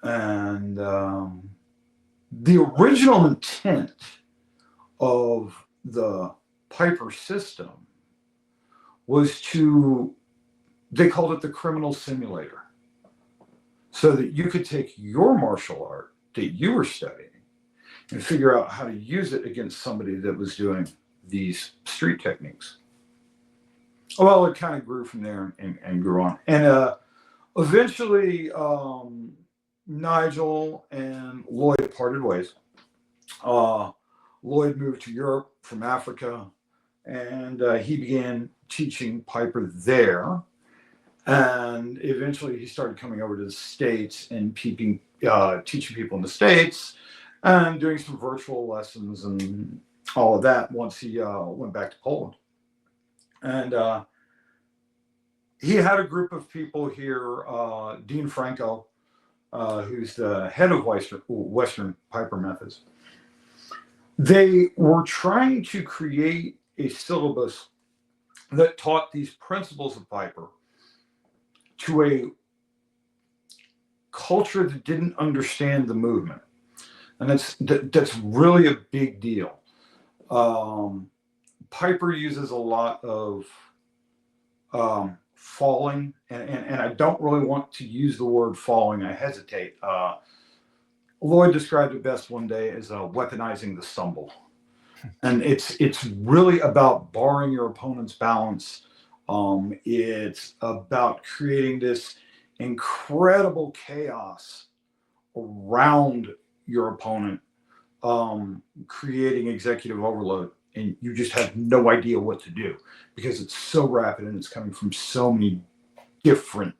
And the original intent of the Piper system was they called it the criminal simulator, so that you could take your martial art that you were studying and figure out how to use it against somebody that was doing these street techniques. Well, it kind of grew from there and grew on. And eventually, Nigel and Lloyd parted ways. Lloyd moved to Europe from Africa, and he began teaching Piper there. And eventually he started coming over to the States and teaching people in the States and doing some virtual lessons and all of that once he went back to Poland. And he had a group of people here, Dean Franco, who's the head of Western Piper Methods. They were trying to create a syllabus that taught these principles of Piper to a culture that didn't understand the movement. And that's really a big deal. Piper uses a lot of falling, and I don't really want to use the word falling. I hesitate. Lloyd described it best one day as weaponizing the stumble. And it's really about barring your opponent's balance. It's about creating this incredible chaos around your opponent, creating executive overload, and you just have no idea what to do because it's so rapid and it's coming from so many different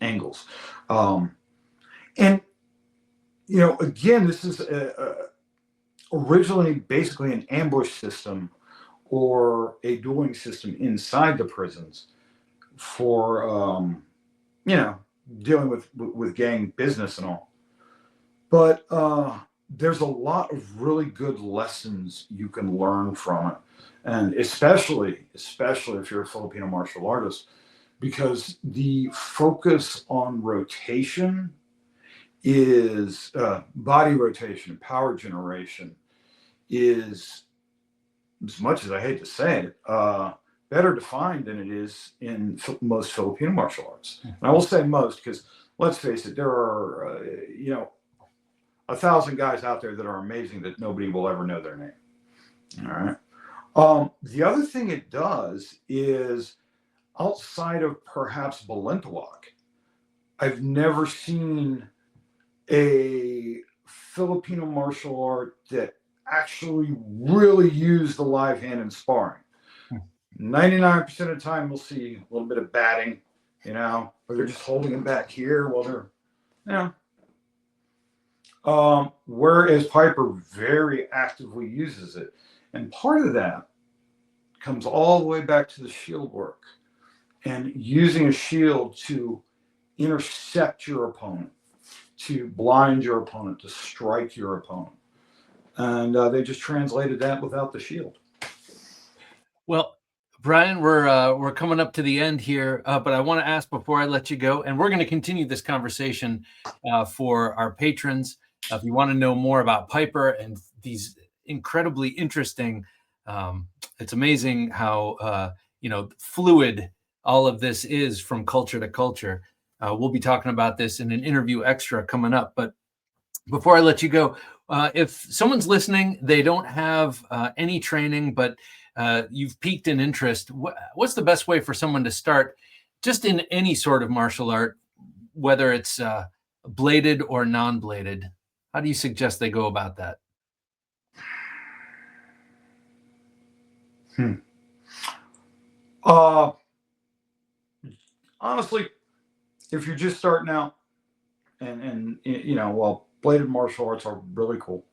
angles. And again, this is originally basically an ambush system or a dueling system inside the prisons for, dealing with gang business and all. But there's a lot of really good lessons you can learn from it. And especially if you're a Filipino martial artist, because the focus on rotation is body rotation, power generation is, as much as I hate to say it, better defined than it is in most Filipino martial arts. And I will say most because, let's face it, there are, 1,000 guys out there that are amazing that nobody will ever know their name. All right. The other thing it does is, outside of perhaps Balintawak, I've never seen a Filipino martial art that actually really used the live hand in sparring. 99% of the time we'll see a little bit of batting, or they're just holding him back here while they're, whereas Piper very actively uses it. And part of that comes all the way back to the shield work and using a shield to intercept your opponent, to blind your opponent, to strike your opponent. And they just translated that without the shield. Well, Bryan, we're coming up to the end here, but I want to ask before I let you go, and we're going to continue this conversation for our patrons. If you want to know more about Piper and these incredibly interesting, it's amazing how fluid all of this is from culture to culture. We'll be talking about this in an interview extra coming up. But before I let you go, if someone's listening, they don't have any training, but you've piqued an interest, what's the best way for someone to start just in any sort of martial art, whether it's bladed or non-bladed? How do you suggest they go about that? Honestly, if you're just starting out and bladed martial arts are really cool,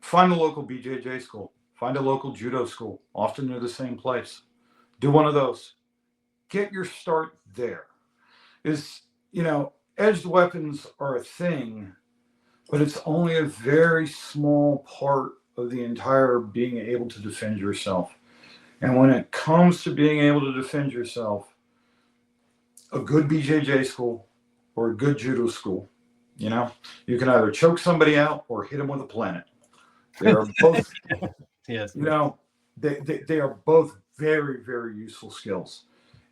find the local BJJ school. Find a local judo school. Often they're the same place. Do one of those. Get your start there. Edged weapons are a thing, but it's only a very small part of the entire being able to defend yourself. And when it comes to being able to defend yourself, a good BJJ school or a good judo school, you can either choke somebody out or hit them with a planet. They are both, Yes. they are both very, very useful skills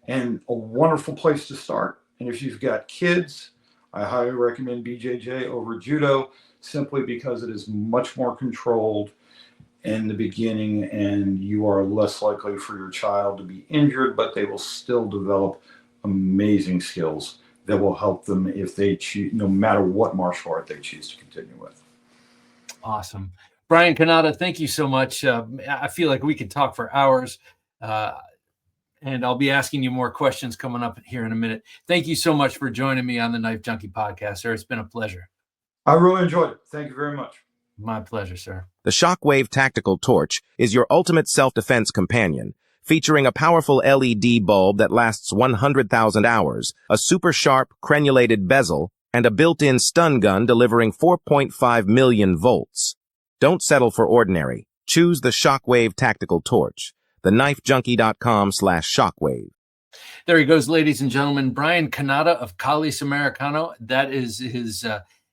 and a wonderful place to start. And if you've got kids, I highly recommend BJJ over judo simply because it is much more controlled in the beginning and you are less likely for your child to be injured, but they will still develop amazing skills that will help them if they choose, no matter what martial art they choose to continue with. Awesome. Bryan Cannata, thank you so much. I feel like we could talk for hours, and I'll be asking you more questions coming up here in a minute. Thank you so much for joining me on the Knife Junkie podcast, sir. It's been a pleasure. I really enjoyed it. Thank you very much. My pleasure, sir. The Shockwave Tactical Torch is your ultimate self-defense companion, featuring a powerful LED bulb that lasts 100,000 hours, a super sharp crenulated bezel, and a built-in stun gun delivering 4.5 million volts. Don't settle for ordinary. Choose the Shockwave Tactical Torch. TheKnifeJunkie.com/Shockwave. There he goes, ladies and gentlemen. Bryan Cannata of Kalis Americano. That is his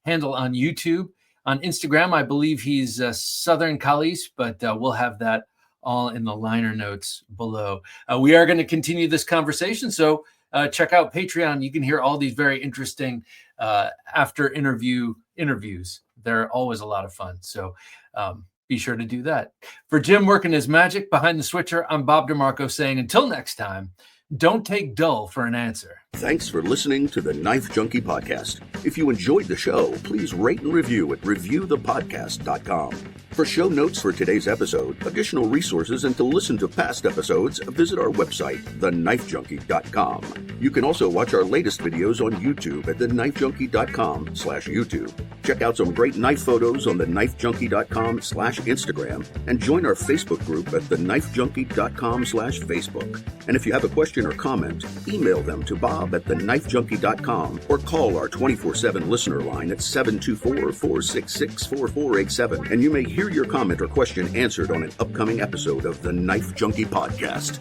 handle on YouTube. On Instagram, I believe he's Southern Kalis, but we'll have that all in the liner notes below. We are going to continue this conversation, so check out Patreon. You can hear all these very interesting after interviews. They're always a lot of fun, so be sure to do that. For Jim working his magic behind the switcher, I'm Bob DeMarco saying until next time, don't take dull for an answer. Thanks for listening to the Knife Junkie podcast. If you enjoyed the show, please rate and review at reviewthepodcast.com. For show notes for today's episode, additional resources, and to listen to past episodes, visit our website, TheKnifeJunkie.com. You can also watch our latest videos on YouTube at TheKnifeJunkie.com/YouTube. Check out some great knife photos on TheKnifeJunkie.com/Instagram and join our Facebook group at TheKnifeJunkie.com/Facebook. And if you have a question or comment, email them to bob@TheKnifeJunkie.com or call our 24/7 listener line at 724-466-4487, and you may hear your comment or question answered on an upcoming episode of the Knife Junkie podcast.